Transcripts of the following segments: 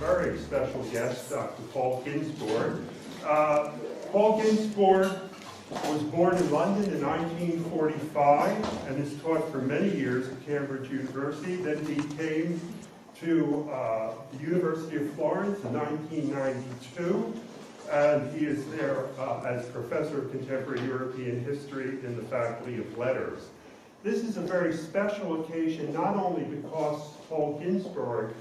very special guest, Dr. Paul Ginsborg. Paul Ginsborg was born in London in 1945 and has taught for many years at Cambridge University. Then he came to the University of Florence in 1992, and he is there as Professor of Contemporary European History in the Faculty of Letters. This is a very special occasion, not only because Paul Ginsborg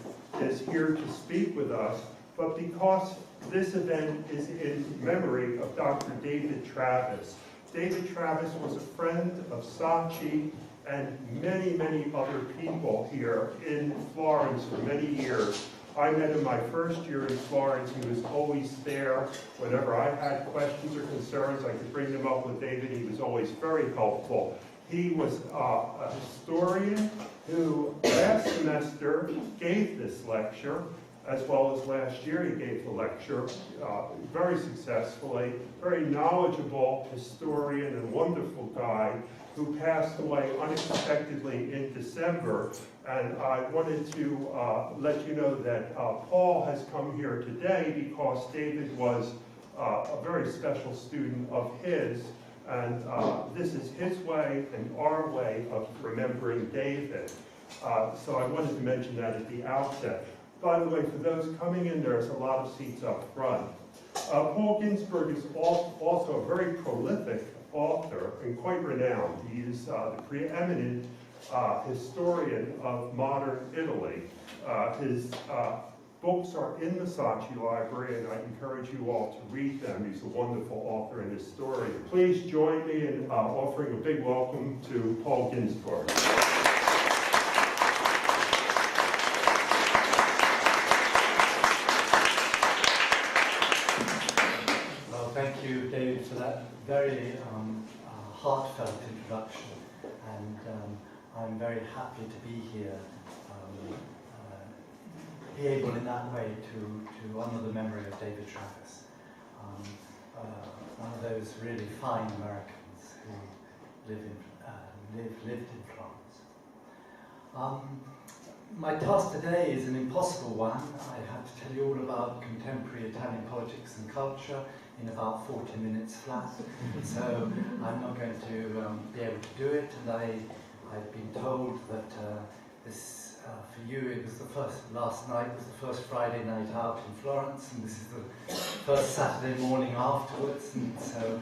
is here to speak with us, but because this event is in memory of Dr. David Travis. David Travis was a friend of SACI and many, many other people here in Florence for many years. I met him my first year in Florence. He was always there. Whenever I had questions or concerns, I could bring them up with David. He was always very helpful. He was a historian who last semester gave this lecture, as well as last year he gave the lecture very successfully. Very knowledgeable historian and wonderful guy who passed away unexpectedly in December. And I wanted to let you know that Paul has come here today because David was a very special student of his. And this is his way and our way of remembering David. So I wanted to mention that at the outset. By the way, for those coming in, there's a lot of seats up front. Paul Ginsborg is also a very prolific author and quite renowned. He is the preeminent historian of modern Italy. His books are in the SACI library, and I encourage you all to read them. He's a wonderful author and historian. Please join me in offering a big welcome to Paul Ginsborg. Well, thank you, David, for that very heartfelt introduction, and I'm very happy to be here. Be able in that way to honour the memory of David Travis, one of those really fine Americans who lived in Florence. My task today is an impossible one. I have to tell you all about contemporary Italian politics and culture in about 40 minutes flat, so I'm not going to be able to do it, and I've been told that this for you, it was last night was the first Friday night out in Florence, and this is the first Saturday morning afterwards, and so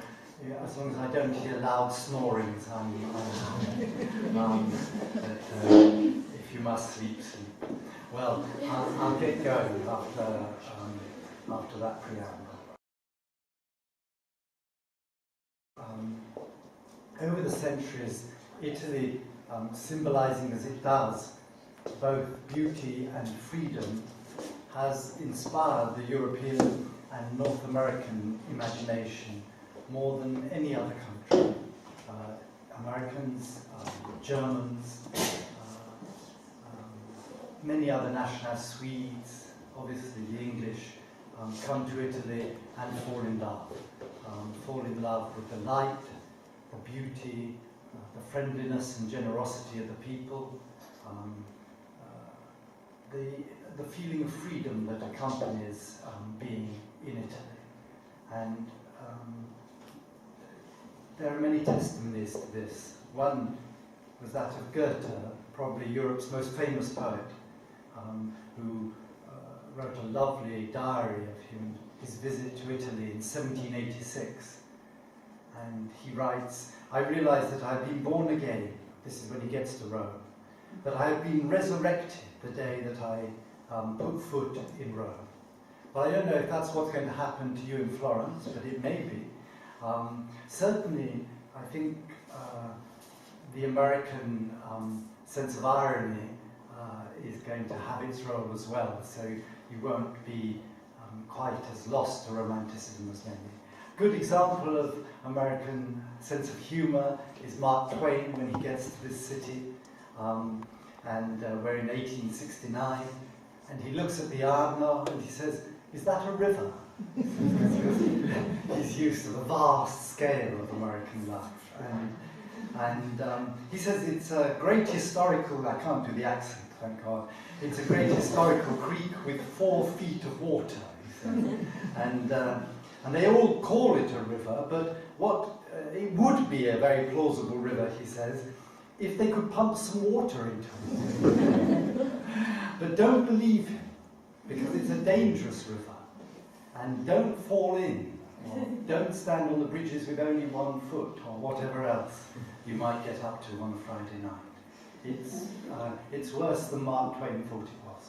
yeah, as long as I don't hear loud snorings, I'm happy. If you must sleep, sleep. Well, I'll get going after that preamble. Over the centuries, Italy, symbolizing as it does both beauty and freedom, has inspired the European and North American imagination more than any other country. Americans, Germans, many other nationals, Swedes, obviously the English, come to Italy and fall in love. Fall in love with the light, the beauty, the friendliness and generosity of the people, the feeling of freedom that accompanies being in Italy. And there are many testimonies to this. One was that of Goethe, probably Europe's most famous poet, who wrote a lovely diary of his visit to Italy in 1786. And he writes, "I realize that I've been born again," this is when he gets to Rome, "that I have been resurrected the day that I put foot in Rome." Well, I don't know if that's what's going to happen to you in Florence, but it may be. Certainly, I think the American sense of irony is going to have its role as well, so you won't be quite as lost to romanticism as many. Good example of American sense of humor is Mark Twain when he gets to this city, and we're in 1869, and he looks at the Arno and he says, "Is that a river?" He's used to the vast scale of American life, and he says it's a great historical, I can't do the accent, thank God. It's a great historical creek with 4 feet of water, he says. And they all call it a river, but it would be a very plausible river, he says, if they could pump some water into it. But don't believe him, because it's a dangerous river. And don't fall in, or don't stand on the bridges with only 1 foot, or whatever else you might get up to on a Friday night. It's worse than Mark Twain thought it was.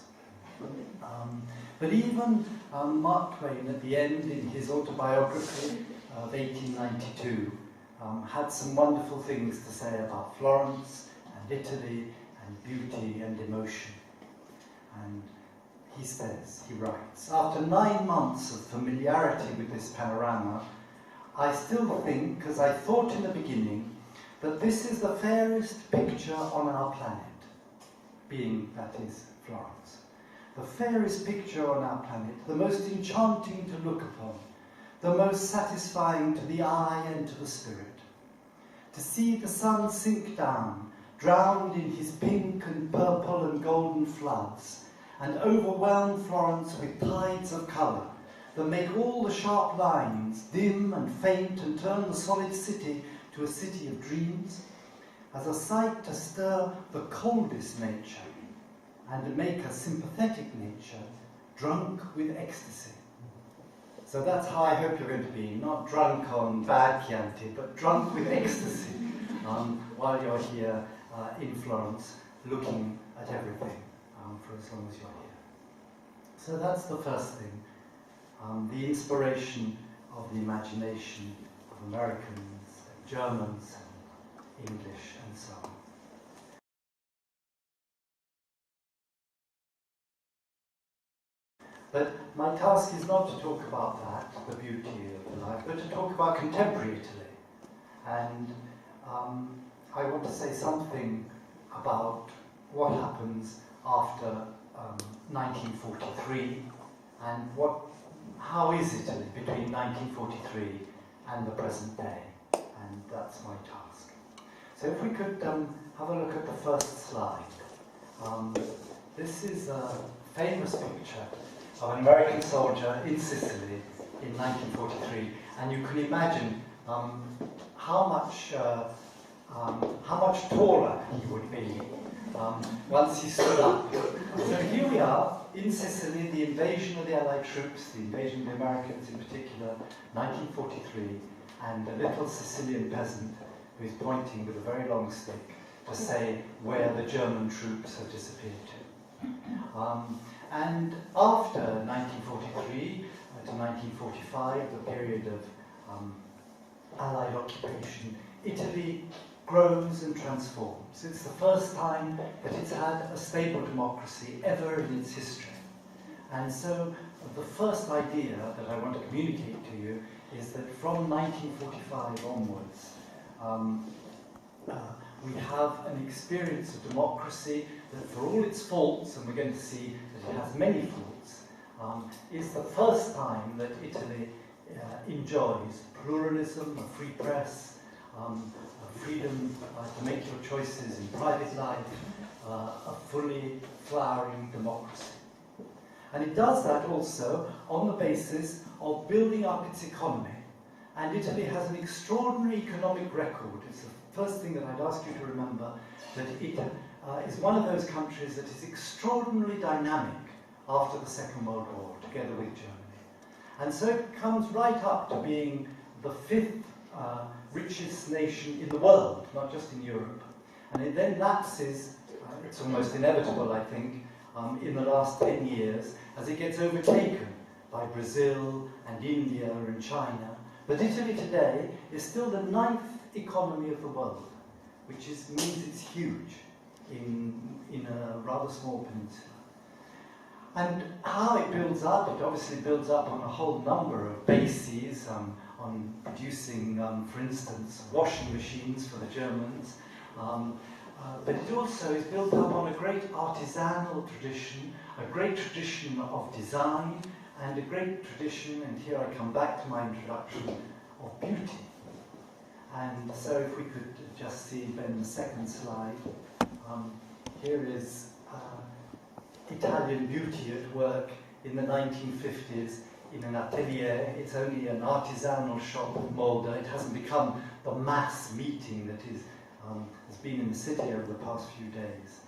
But even Mark Twain, at the end, in his autobiography of 1892, had some wonderful things to say about Florence and Italy and beauty and emotion. And he says, he writes, after 9 months of familiarity with this panorama, I still think, as I thought in the beginning, that this is the fairest picture on our planet, being, that is, Florence. The fairest picture on our planet, the most enchanting to look upon, the most satisfying to the eye and to the spirit. To see the sun sink down, drowned in his pink and purple and golden floods, and overwhelm Florence with tides of colour that make all the sharp lines dim and faint and turn the solid city to a city of dreams, as a sight to stir the coldest nature and to make a sympathetic nature drunk with ecstasy. So that's how I hope you're going to be, not drunk on bad Chianti, but drunk with ecstasy while you're here in Florence, looking at everything for as long as you're here. So that's the first thing, the inspiration of the imagination of Americans, and Germans, and English, and so on. But my task is not to talk about that, the beauty of the life, but to talk about contemporary Italy. And I want to say something about what happens after 1943 and how is Italy between 1943 and the present day. And that's my task. So if we could have a look at the first slide. This is a famous picture of an American soldier in Sicily in 1943, and you can imagine how much taller he would be once he stood up. So here we are in Sicily, the invasion of the Allied troops, the invasion of the Americans in particular, 1943, and a little Sicilian peasant who is pointing with a very long stick to say where the German troops have disappeared to. And after 1943 to 1945, the period of Allied occupation, Italy grows and transforms. It's the first time that it's had a stable democracy ever in its history. And so the first idea that I want to communicate to you is that from 1945 onwards, we have an experience of democracy that, for all its faults, and we're going to see that it has many faults, is the first time that Italy enjoys pluralism, a free press, a freedom to make your choices in private life, a fully flowering democracy. And it does that also on the basis of building up its economy. And Italy has an extraordinary economic record. It's the first thing that I'd ask you to remember, that it is one of those countries that is extraordinarily dynamic after the Second World War, together with Germany. And so it comes right up to being the 5th richest nation in the world, not just in Europe. And it then lapses, it's almost inevitable, I think, in the last 10 years, as it gets overtaken by Brazil and India and China. But Italy today is still the 9th economy of the world, which means it's huge in a rather small peninsula. And how it builds up, it obviously builds up on a whole number of bases, on producing, for instance, washing machines for the Germans, but it also is built up on a great artisanal tradition, a great tradition of design, and a great tradition, and here I come back to my introduction, of beauty. And so if we could just see then the second slide. Here is Italian beauty at work in the 1950s in an atelier. It's only an artisanal shop of Molde. It hasn't become the mass meeting that has been in the city over the past few days.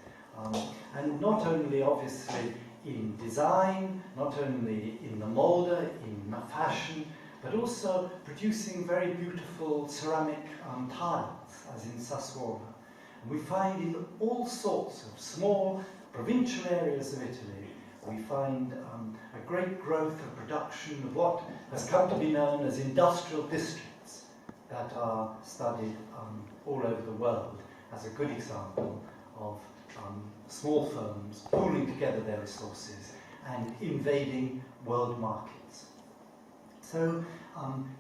And not only, obviously, in design, not only in the Molde, in fashion, but also producing very beautiful ceramic tiles, as in Sassuolo. And we find in all sorts of small provincial areas of Italy, we find a great growth of production of what has come to be known as industrial districts that are studied all over the world as a good example of small firms pooling together their resources and invading world markets. So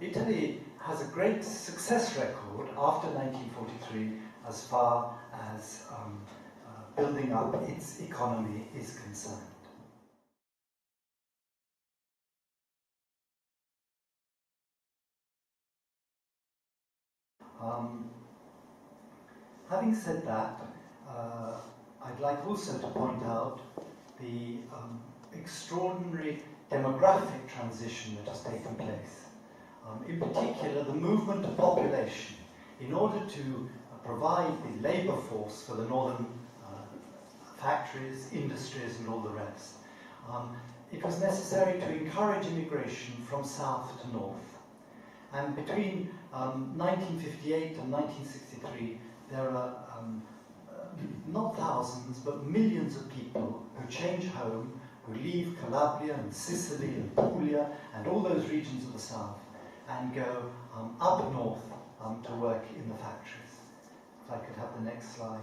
Italy has a great success record after 1943 as far as building up its economy is concerned. Having said that, I'd like also to point out the extraordinary demographic transition that has taken place. In particular, the movement of population in order to provide the labour force for the northern factories, industries and all the rest. It was necessary to encourage immigration from south to north. And between 1958 and 1963, there are not thousands, but millions of people who change home, who leave Calabria and Sicily and Puglia and all those regions of the south and go up north to work in the factories. If I could have the next slide.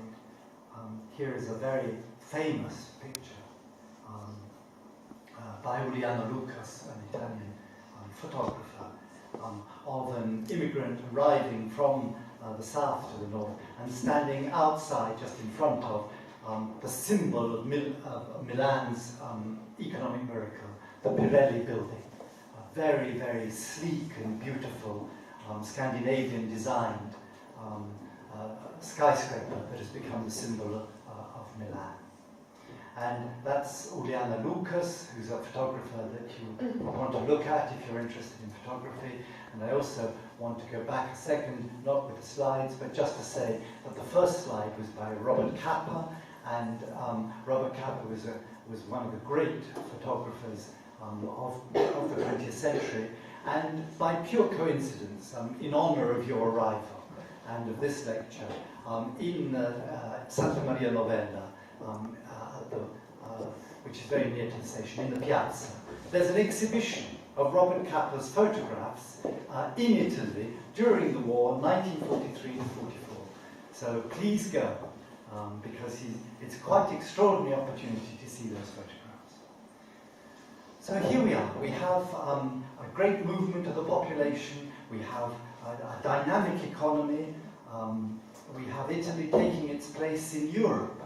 Here is a very famous picture by Juliana Lucas, an Italian photographer, of an immigrant arriving from the south to the north and standing outside, just in front of the symbol of Milan's economic miracle, the Pirelli building. A very, very sleek and beautiful Scandinavian designed skyscraper that has become the symbol of Milan. And that's Juliana Lucas, who's a photographer that you want to look at if you're interested in photography. And I also want to go back a second, not with the slides, but just to say that the first slide was by Robert Capa, and Robert Capa was one of the great photographers of the 20th century. And by pure coincidence, in honor of your arrival and of this lecture, in Santa Maria Novella, which is very near to the station, in the piazza, there's an exhibition of Robert Capa's photographs in Italy during the war, 1943 to 44. So please go, because it's quite an extraordinary opportunity to see those photographs. So here we are. We have a great movement of the population. We have a dynamic economy. We have Italy taking its place in Europe.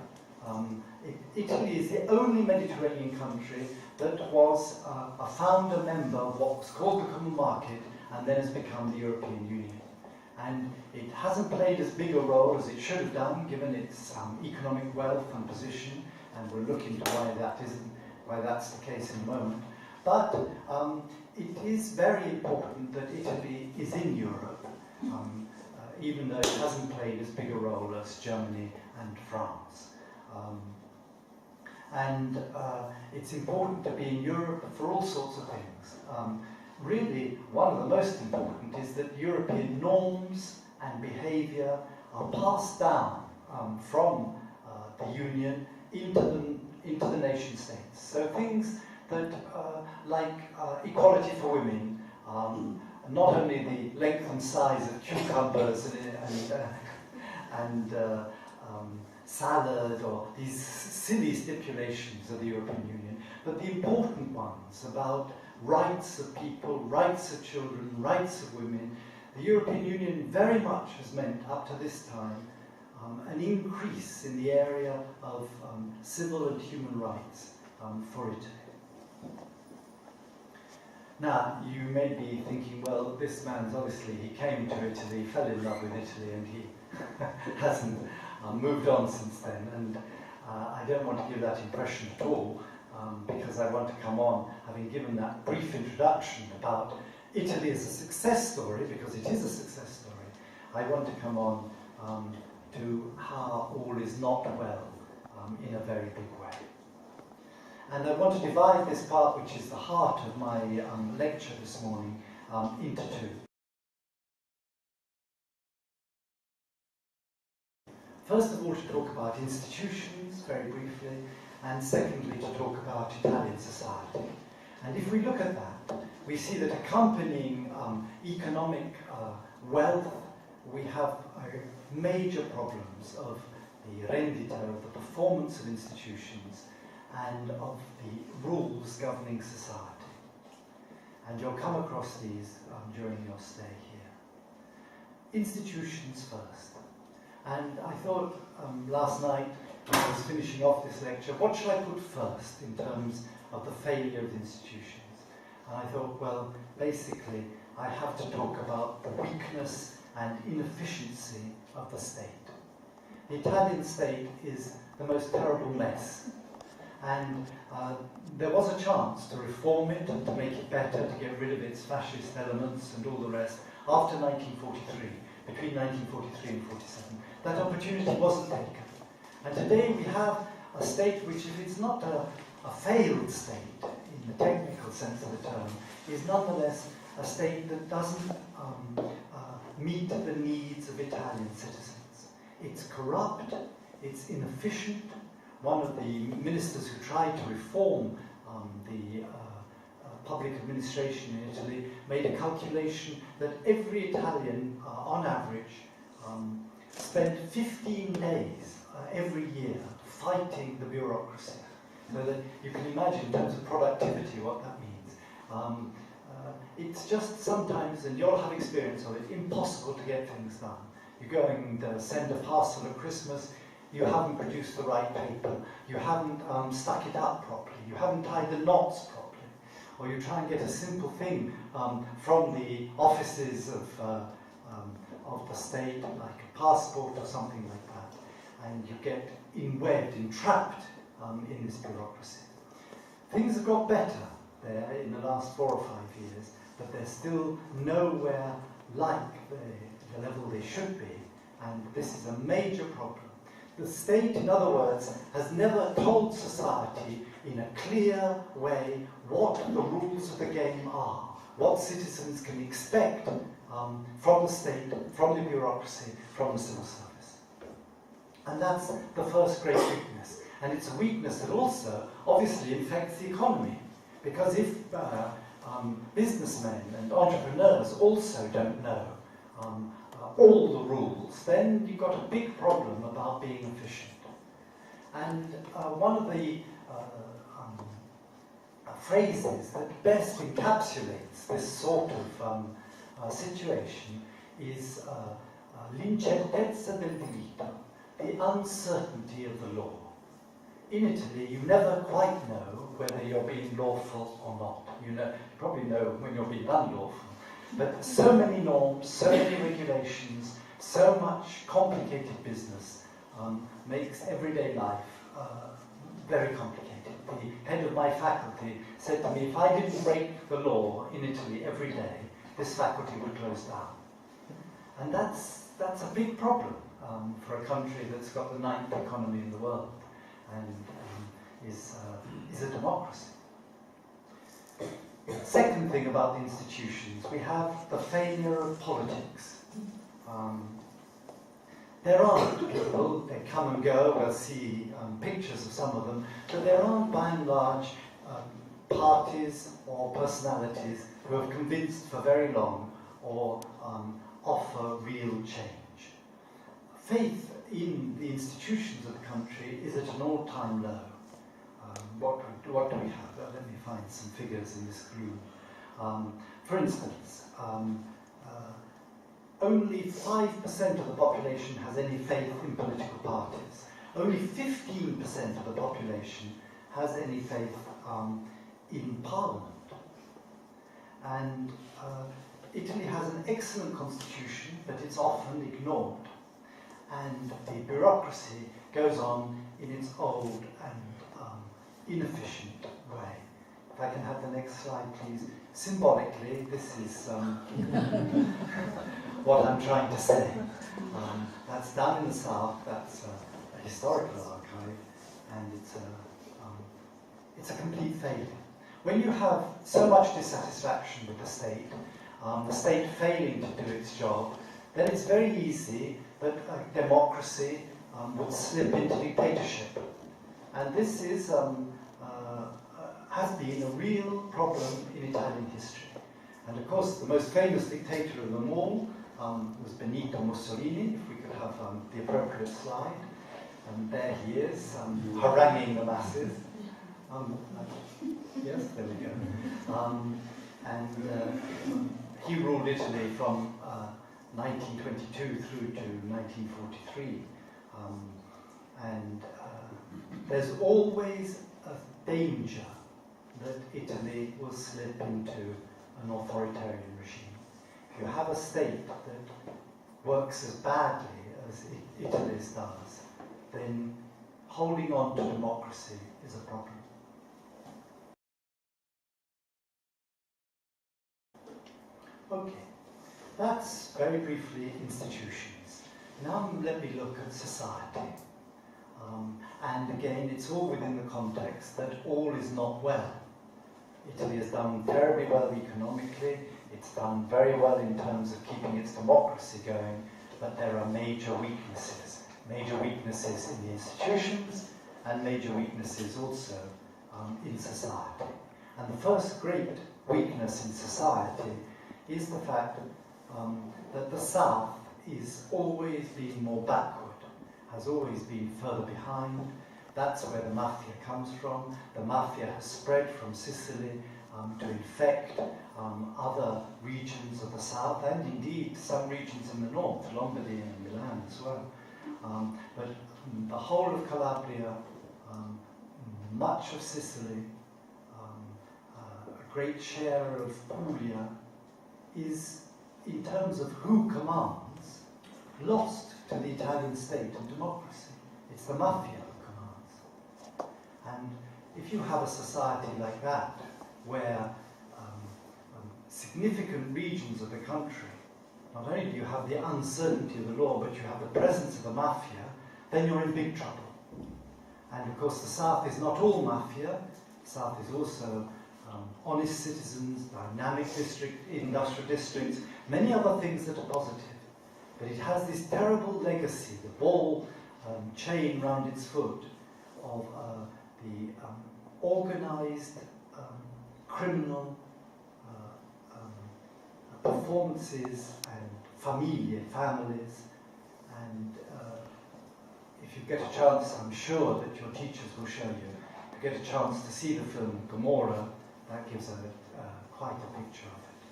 Italy is the only Mediterranean country that was a founder member of what was called the Common Market and then has become the European Union. And it hasn't played as big a role as it should have done, given its economic wealth and position, and we'll look into why that's the case in a moment. But it is very important that Italy is in Europe, even though it hasn't played as big a role as Germany and France. It's important to be in Europe for all sorts of things. Really, one of the most important is that European norms and behaviour are passed down from the Union into the nation states. So things that, like equality for women, not only the length and size of cucumbers and salad or these silly stipulations of the European Union, but the important ones about rights of people, rights of children, rights of women. The European Union very much has meant, up to this time, an increase in the area of civil and human rights for Italy. Now, you may be thinking, well, this man's obviously, he came to Italy, fell in love with Italy, and he hasn't moved on since then. And I don't want to give that impression at all, because I want to come on, having given that brief introduction about Italy as a success story, because it is a success story. I want to come on to how all is not well in a very big way. And I want to divide this part, which is the heart of my lecture this morning, into two. First of all, to talk about institutions, very briefly, and secondly, to talk about Italian society. And if we look at that, we see that accompanying economic wealth, we have major problems of the rendita, of the performance of institutions, and of the rules governing society. And you'll come across these during your stay here. Institutions first. And I thought last night, when I was finishing off this lecture, what should I put first in terms of the failure of institutions? And I thought, well, basically, I have to talk about the weakness and inefficiency of the state. The Italian state is the most terrible mess. And there was a chance to reform it and to make it better, to get rid of its fascist elements and all the rest after 1943, between 1943 and 47. That opportunity wasn't taken. And today we have a state which, if it's not a failed state in the technical sense of the term, is nonetheless a state that doesn't meet the needs of Italian citizens. It's corrupt, it's inefficient. One of the ministers who tried to reform the public administration in Italy made a calculation that every Italian, on average, spent 15 days every year fighting the bureaucracy. So that you can imagine in terms of productivity what that means. It's just sometimes, and you'll have experience of it, impossible to get things done. You go and send a parcel at Christmas, you haven't produced the right paper, you haven't stuck it up properly, you haven't tied the knots properly, or you try and get a simple thing from the offices of the state, like a passport or something like that, and you get entrapped in this bureaucracy. Things have got better there in the last 4 or 5 years, but they're still nowhere like the level they should be, and this is a major problem. The state, in other words, has never told society in a clear way what the rules of the game are, what citizens can expect from the state, from the bureaucracy, from the civil service. And that's the first great weakness. And it's a weakness that also obviously infects the economy. Because if businessmen and entrepreneurs also don't know all the rules, then you've got a big problem about being efficient. And one of the phrases that best encapsulates this sort of situation is l'incertezza del diritto, the uncertainty of the law. In Italy, you never quite know whether you're being lawful or not. You probably know when you're being unlawful. But so many norms, so many regulations, so much complicated business makes everyday life very complicated. The head of my faculty said to me, if I didn't break the law in Italy every day, this faculty would close down. And that's a big problem for a country that's got the 9th economy in the world and is a democracy. Second thing about the institutions, we have the failure of politics. There aren't people, they come and go, we'll see pictures of some of them, but there aren't by and large parties or personalities who have convinced for very long or offer real change. Faith in the institutions of the country is at an all-time low. What do we have? Let me find some figures in this gloom. For instance, only 5% of the population has any faith in political parties. Only 15% of the population has any faith in Parliament. And Italy has an excellent constitution, but it's often ignored. and the bureaucracy goes on in its old and inefficient way. If I can have the next slide, please. Symbolically, this is what I'm trying to say. That's down in the south, that's a historical archive, and it's a complete failure. When you have so much dissatisfaction with the state failing to do its job, then it's very easy that democracy would slip into dictatorship. And this is, has been a real problem in Italian history. And of course, the most famous dictator of them all was Benito Mussolini, if we could have the appropriate slide. And there he is, haranguing the masses. Yes, there we go. He ruled Italy from 1922 through to 1943. There's always a danger that Italy will slip into an authoritarian regime. If you have a state that works as badly as Italy's does, then holding on to democracy is a problem. Okay, that's very briefly institutions. Now let me look at society. And again, it's all within the context that all is not well. Italy has done terribly well economically, it's done very well in terms of keeping its democracy going, but there are major weaknesses. Major weaknesses in the institutions, and major weaknesses also in society. And the first great weakness in society is the fact that the South is always being more backward, has always been further behind. That's where the Mafia comes from. The Mafia has spread from Sicily to infect other regions of the South, and indeed some regions in the North, Lombardy and Milan as well. But the whole of Calabria, much of Sicily, a great share of Puglia is, in terms of who commands, lost to the Italian state and democracy. It's the Mafia who commands. And if you have a society like that, where significant regions of the country, not only do you have the uncertainty of the law, but you have the presence of the Mafia, then you're in big trouble. And of course the South is not all Mafia. The South is also honest citizens, dynamic industrial districts, many other things that are positive. But it has this terrible legacy, the ball chain round its foot, of the organized criminal performances and families. And if you get a chance, I'm sure that your teachers will show you, if you get a chance to see the film Gomorrah, that gives quite a picture of it.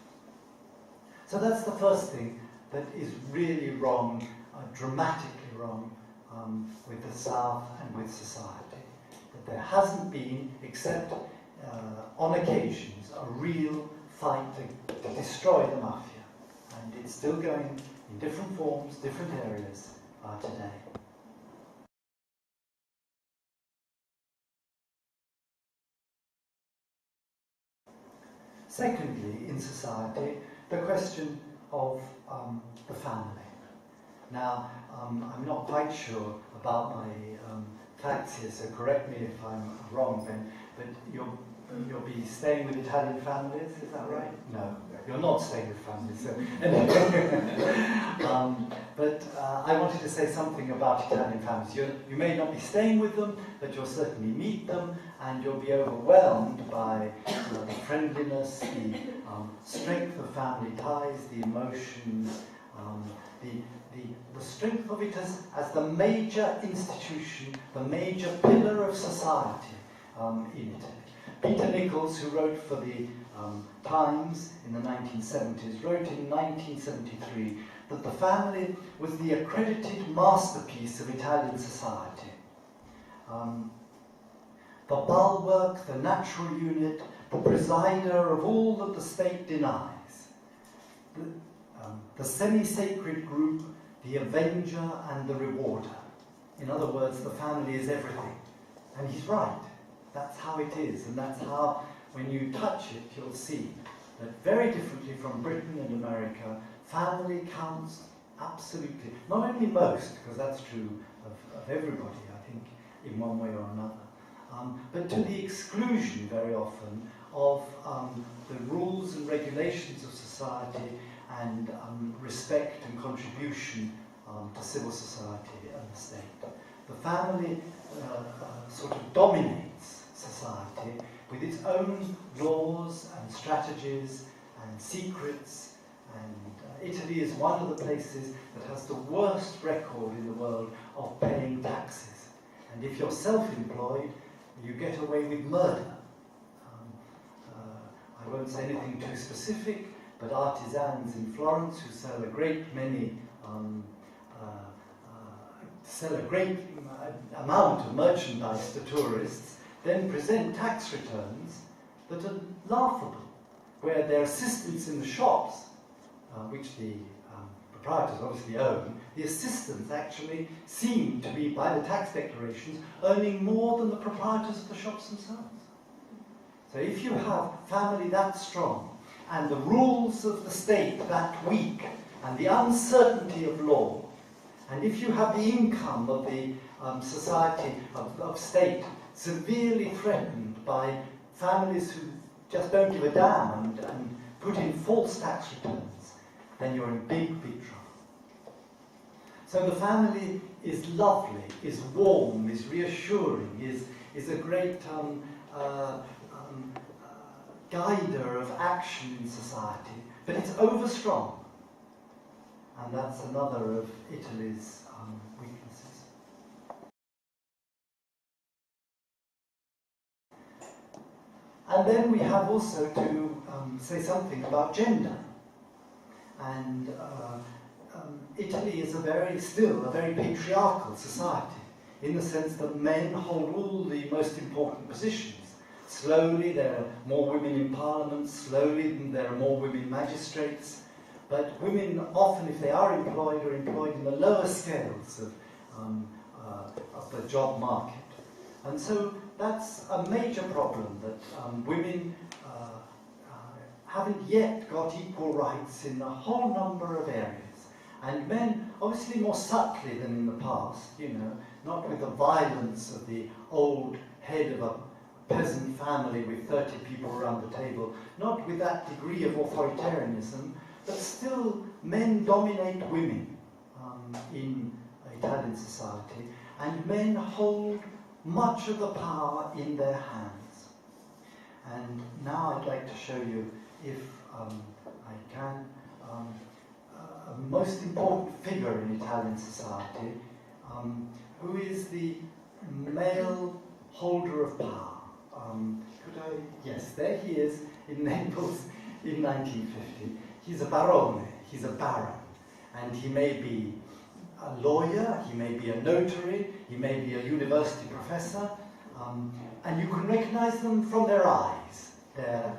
So that's the first thing that is really wrong, dramatically wrong, with the South and with society. That there hasn't been, except on occasions, a real fight to destroy the Mafia. And it's still going in different forms, different areas today. Secondly, in society, the question of the family. Now, I'm not quite sure about my facts here, so correct me if I'm wrong, Ben, but you'll be staying with Italian families, is that right? No, you're not staying with families. So. But I wanted to say something about Italian families. You may not be staying with them, but you'll certainly meet them, and you'll be overwhelmed by the friendliness, the strength of family ties, the emotions, the strength of it as the major institution, the major pillar of society in Italy. Peter Nichols, who wrote for the Times in the 1970s, wrote in 1973 that the family was the accredited masterpiece of Italian society. The bulwark, the natural unit, the presider of all that the state denies. The semi-sacred group the avenger and the rewarder. In other words, the family is everything. And he's right. That's how it is. And that's how, when you touch it, you'll see that very differently from Britain and America, family counts absolutely, not only most, because that's true of everybody, I think, in one way or another, but to the exclusion very often of the rules and regulations of society and respect and contribution to civil society and the state. The family sort of dominates society with its own laws and strategies and secrets, and Italy is one of the places that has the worst record in the world of paying taxes. And if you're self-employed, you get away with murder. I won't say anything too specific, but artisans in Florence who sell a great amount of merchandise to tourists, then present tax returns that are laughable, where their assistants in the shops, which the proprietors obviously own, the assistants actually seem to be, by the tax declarations, earning more than the proprietors of the shops themselves. So if you have family that strong, and the rules of the state that weak, and the uncertainty of law, and if you have the income of the society, of state, severely threatened by families who just don't give a damn and put in false tax returns, then you're in big, big trouble. So the family is lovely, is warm, is reassuring, is a great guider of action in society, but it's overstrong. And that's another of Italy's weaknesses. And then we have also to say something about gender. And Italy is still a very patriarchal society, in the sense that men hold all the most important positions. Slowly there are more women in parliament, slowly there are more women magistrates, but women often, if they are employed in the lower scales of the job market. And so that's a major problem, that women haven't yet got equal rights in a whole number of areas. And men, obviously more subtly than in the past, not with the violence of the old head of a peasant family with 30 people around the table, not with that degree of authoritarianism, but still men dominate women in Italian society, and men hold much of the power in their hands. And now I'd like to show you, if I can, a most important figure in Italian society, who is the male holder of power. Yes, there he is in Naples in 1950. He's a barone, he's a baron, and he may be a lawyer, he may be a notary, he may be a university professor, and you can recognize them from their eyes. They're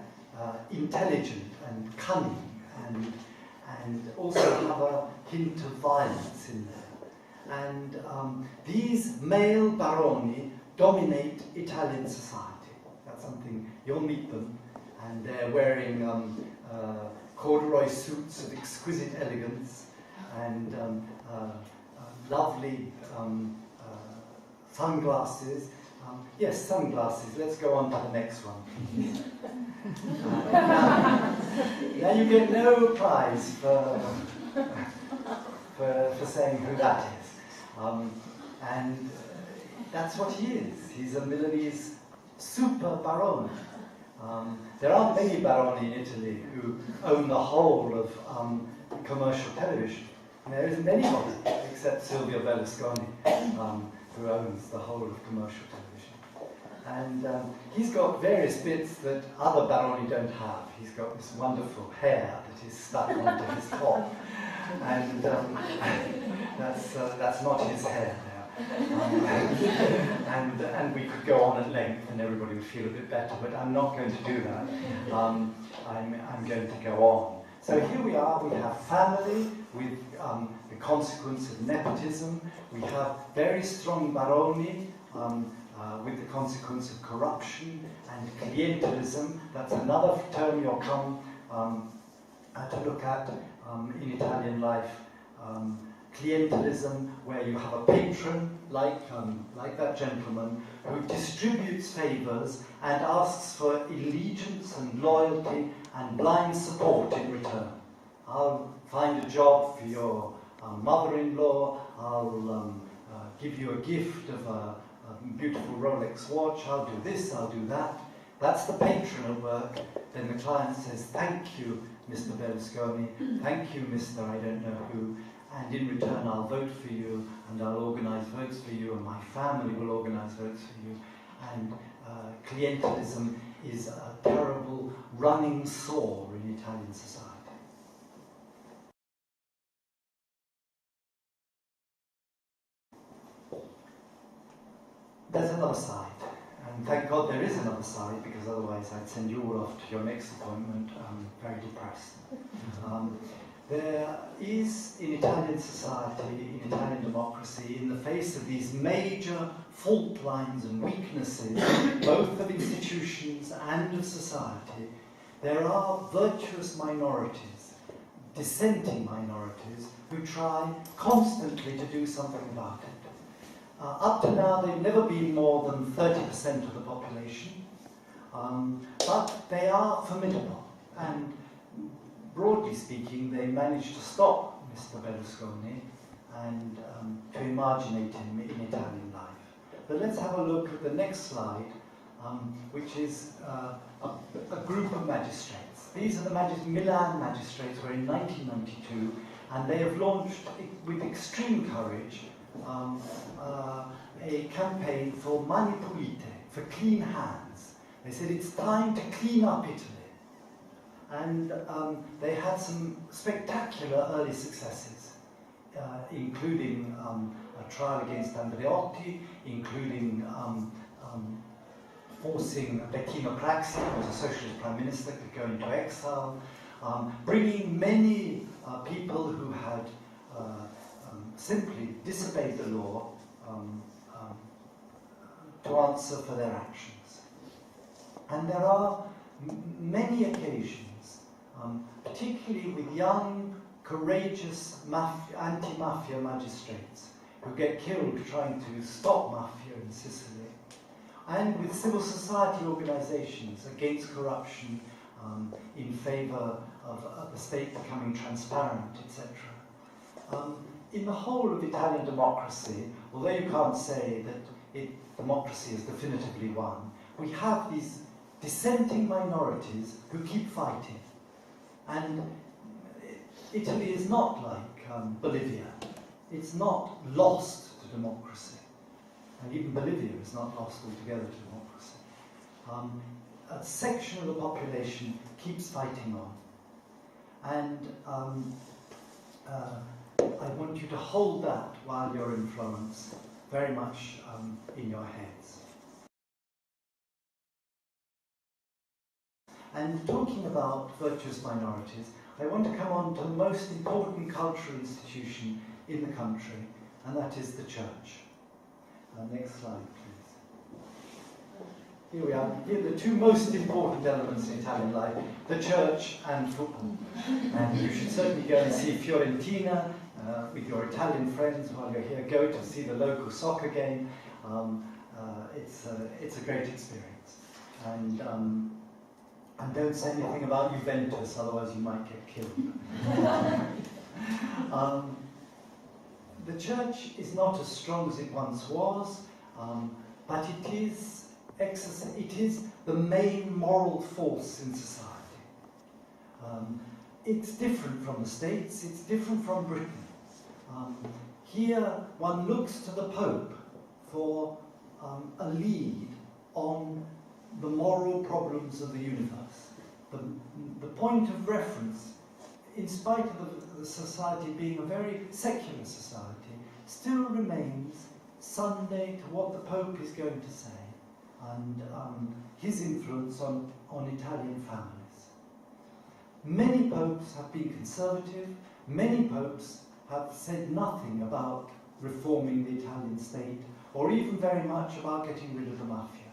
intelligent and cunning, and also have a hint of violence in there. And these male baroni dominate Italian society. That's something, you'll meet them, and they're wearing corduroy suits of exquisite elegance, and lovely sunglasses. Yes, sunglasses. Let's go on to the next one. Now you get no prize for saying who that is. And that's what he is. He's a Milanese super barone. There aren't many baroni in Italy who own the whole of commercial television. And there isn't anybody except Silvio Berlusconi who owns the whole of commercial television. And he's got various bits that other baroni don't have. He's got this wonderful hair that is stuck onto his top. And that's not his hair now. And we could go on at length and everybody would feel a bit better, but I'm not going to do that. I'm going to go on. So here we are, we have family, with the consequence of nepotism. We have very strong baroni with the consequence of corruption and clientelism. That's another term you'll come to look at in Italian life. Clientelism, where you have a patron, like that gentleman, who distributes favours and asks for allegiance and loyalty and blind support in return. I'll find a job for your mother-in-law, I'll give you a gift of a beautiful Rolex watch, I'll do this, I'll do that. That's the patron at work. Then the client says, thank you, Mr. Berlusconi, thank you, Mr. I don't know who, and in return I'll vote for you, and I'll organise votes for you, and my family will organise votes for you. And clientelism is a terrible running sore in Italian society. There's another side, and thank God there is another side, because otherwise I'd send you all off to your next appointment very depressed. There is, in Italian society, in Italian democracy, in the face of these major fault lines and weaknesses, both of institutions and of society, there are virtuous minorities, dissenting minorities, who try constantly to do something about it. Up to now, they've never been more than 30% of the population, but they are formidable, and broadly speaking, they managed to stop Mr. Berlusconi and to marginate him in Italian life. But let's have a look at the next slide, which is a group of magistrates. These are the Milan magistrates, were in 1992, and they have launched, with extreme courage, a campaign for mani pulite, for clean hands. They said it's time to clean up Italy. And they had some spectacular early successes, including a trial against Andreotti, including forcing Bettino Craxi, who was a socialist prime minister, to go into exile, bringing many people who had simply disobeyed the law to answer for their actions. And there are many occasions, particularly with young, courageous anti-mafia magistrates who get killed trying to stop mafia in Sicily, and with civil society organisations against corruption, in favour of the state becoming transparent, etc. In the whole of Italian democracy, although you can't say that democracy is definitively won, we have these dissenting minorities who keep fighting. And Italy is not like Bolivia. It's not lost to democracy. And even Bolivia is not lost altogether to democracy. A section of the population keeps fighting on. And I want you to hold that while you're in Florence very much in your heads. And talking about virtuous minorities, I want to come on to the most important cultural institution in the country, and that is the church. Next slide, please. Here we are. Here are the two most important elements in Italian life, the church and football. And you should certainly go and see Fiorentina with your Italian friends while you're here. Go to see the local soccer game. It's a great experience. And don't say anything about Juventus, otherwise you might get killed. The church is not as strong as it once was, but it is the main moral force in society. It's different from the States, it's different from Britain. Here one looks to the Pope for a lead on the moral problems of the universe. The point of reference, in spite of the society being a very secular society, still remains Sunday to what the Pope is going to say, and his influence on Italian families. Many popes have been conservative, Many popes have said nothing about reforming the Italian state, or even very much about getting rid of the Mafia.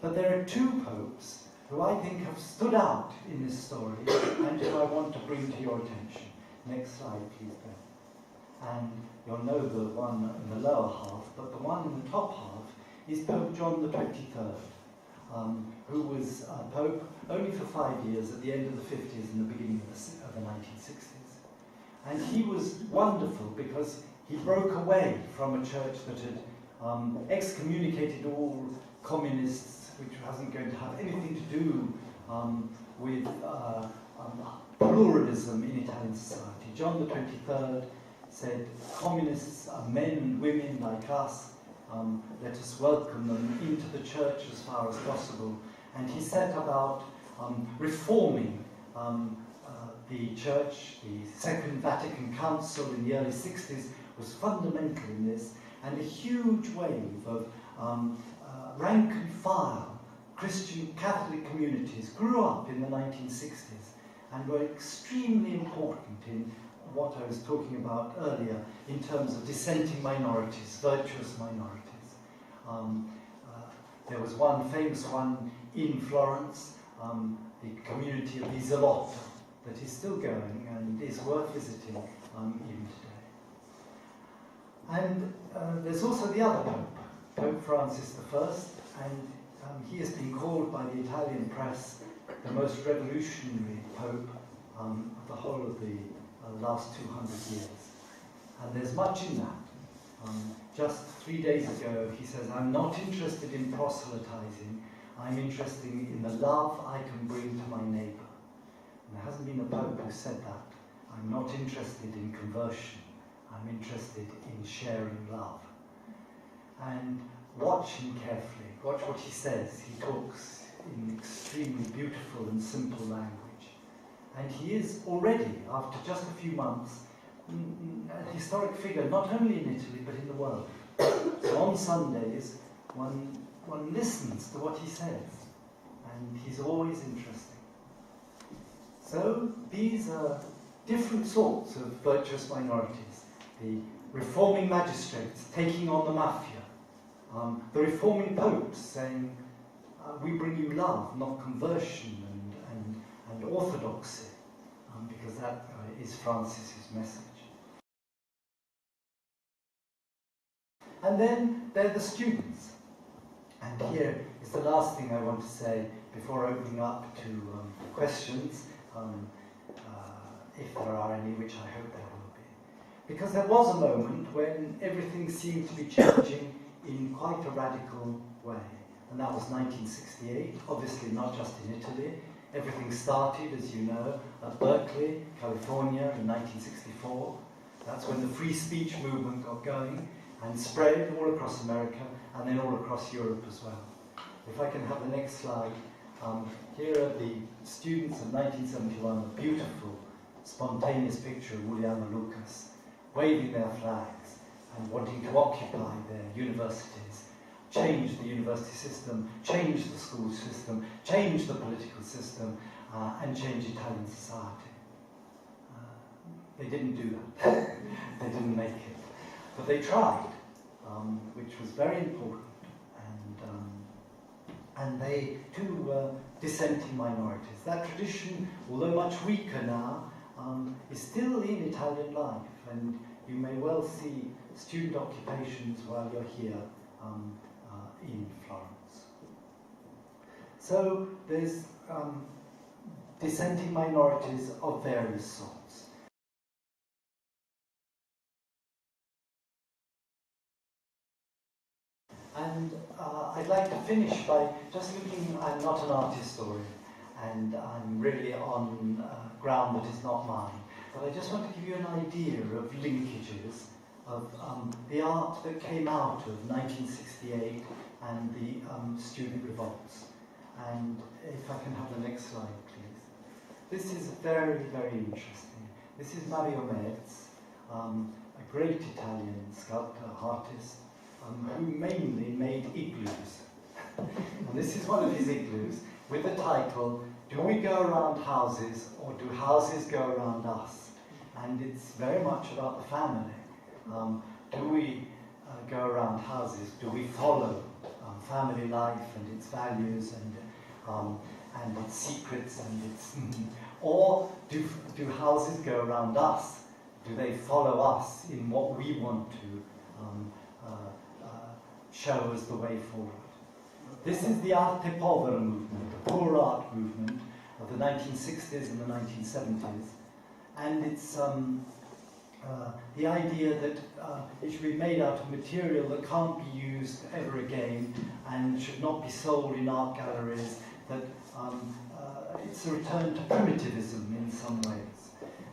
But there are two popes who I think have stood out in this story, and who I want to bring to your attention. Next slide, please, Ben. And you'll know the one in the lower half, but the one in the top half is Pope John the 23rd, who was Pope only for 5 years at the end of the 50s and the beginning of the 1960s. And he was wonderful because he broke away from a church that had excommunicated all communists, which wasn't going to have anything to do with pluralism in Italian society. John the 23rd said, communists are men and women like us, let us welcome them into the church as far as possible. And he set about reforming the church. The Second Vatican Council in the early 60s was fundamental in this, and a huge wave of rank and file Christian Catholic communities grew up in the 1960s and were extremely important in what I was talking about earlier in terms of dissenting minorities, virtuous minorities. There was one famous one in Florence, the community of Isolotto, that is still going and is worth visiting even today. And there's also the other Pope, Pope Francis I, and he has been called by the Italian press the most revolutionary Pope of the whole of the last 200 years. And there's much in that. Just 3 days ago, he says, I'm not interested in proselytizing, I'm interested in the love I can bring to my neighbor. And there hasn't been a Pope who said that. I'm not interested in conversion, I'm interested in sharing love. And watch him carefully, watch what he says. He talks in extremely beautiful and simple language. And he is already, after just a few months, a historic figure, not only in Italy, but in the world. So on Sundays, one listens to what he says, and he's always interesting. So these are different sorts of virtuous minorities. The reforming magistrates taking on the Mafia, the reforming popes saying, we bring you love, not conversion and orthodoxy, because that is Francis's message. And then there are the students. And here is the last thing I want to say before opening up to questions, if there are any, which I hope there will be. Because there was a moment when everything seemed to be changing in quite a radical way. And that was 1968, obviously not just in Italy. Everything started, as you know, at Berkeley, California in 1964. That's when the free speech movement got going and spread all across America and then all across Europe as well. If I can have the next slide. Here are the students of 1971, a beautiful, spontaneous picture of Juliana Lucas, waving their flags and wanting to occupy their universities, change the university system, change the school system, change the political system, and change Italian society. They didn't do that. They didn't make it. But they tried, which was very important. And they, too, were dissenting minorities. That tradition, although much weaker now, is still in Italian life. And you may well see student occupations while you're here in Florence. So there's dissenting minorities of various sorts. And I'd like to finish by just looking, I'm not an art historian, and I'm really on ground that is not mine, but I just want to give you an idea of linkages of the art that came out of 1968 and the student revolts. And if I can have the next slide, please. This is very, very interesting. This is Mario Merz, a great Italian sculptor, artist, who mainly made igloos. And this is one of his igloos with the title, Do We Go Around Houses or Do Houses Go Around Us? and it's very much about the family. Do we go around houses? Do we follow family life and its values and its secrets and its or do houses go around us? Do they follow us in what we want to show as the way forward? This is the Arte Povera movement, the poor art movement of the 1960s and the 1970s, and it's the idea that it should be made out of material that can't be used ever again and should not be sold in art galleries, that it's a return to primitivism in some ways.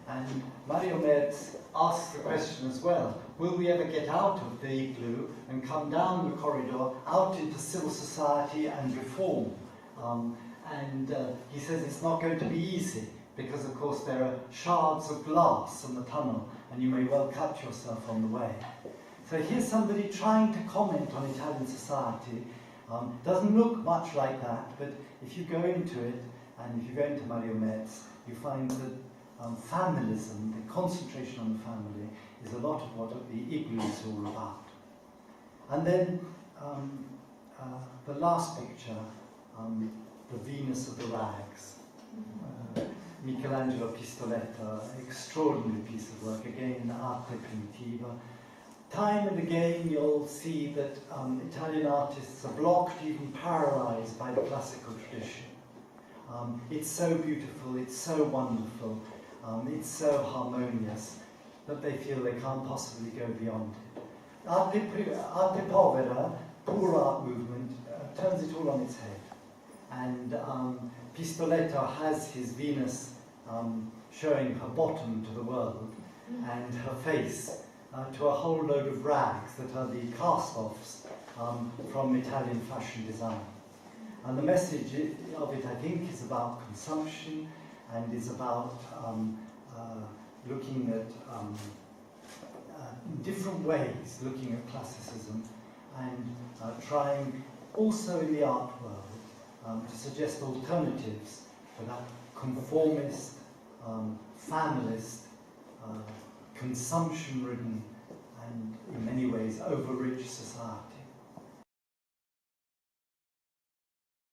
And Mario Merz asks the question as well, will we ever get out of the igloo and come down the corridor out into civil society and reform? He says it's not going to be easy, because of course there are shards of glass on the tunnel and you may well cut yourself on the way. So here's somebody trying to comment on Italian society. Doesn't look much like that, but if you go into it, and if you go into Mario Merz, you find that familism, the concentration on the family, is a lot of what the igloo is all about. And then the last picture, the Venus of the Rags. Michelangelo Pistoletta, extraordinary piece of work, again, Arte Primitiva. Time and again you'll see that Italian artists are blocked, even paralyzed by the classical tradition. It's so beautiful, it's so wonderful, it's so harmonious that they feel they can't possibly go beyond it. Arte Povera, poor art movement, turns it all on its head. And Pistoletta has his Venus showing her bottom to the world and her face to a whole load of rags that are the cast-offs from Italian fashion design. And the message of it, I think, is about consumption and is about looking at different ways, looking at classicism and trying also in the art world to suggest alternatives for that conformist, familist, consumption-ridden and in many ways over-rich society.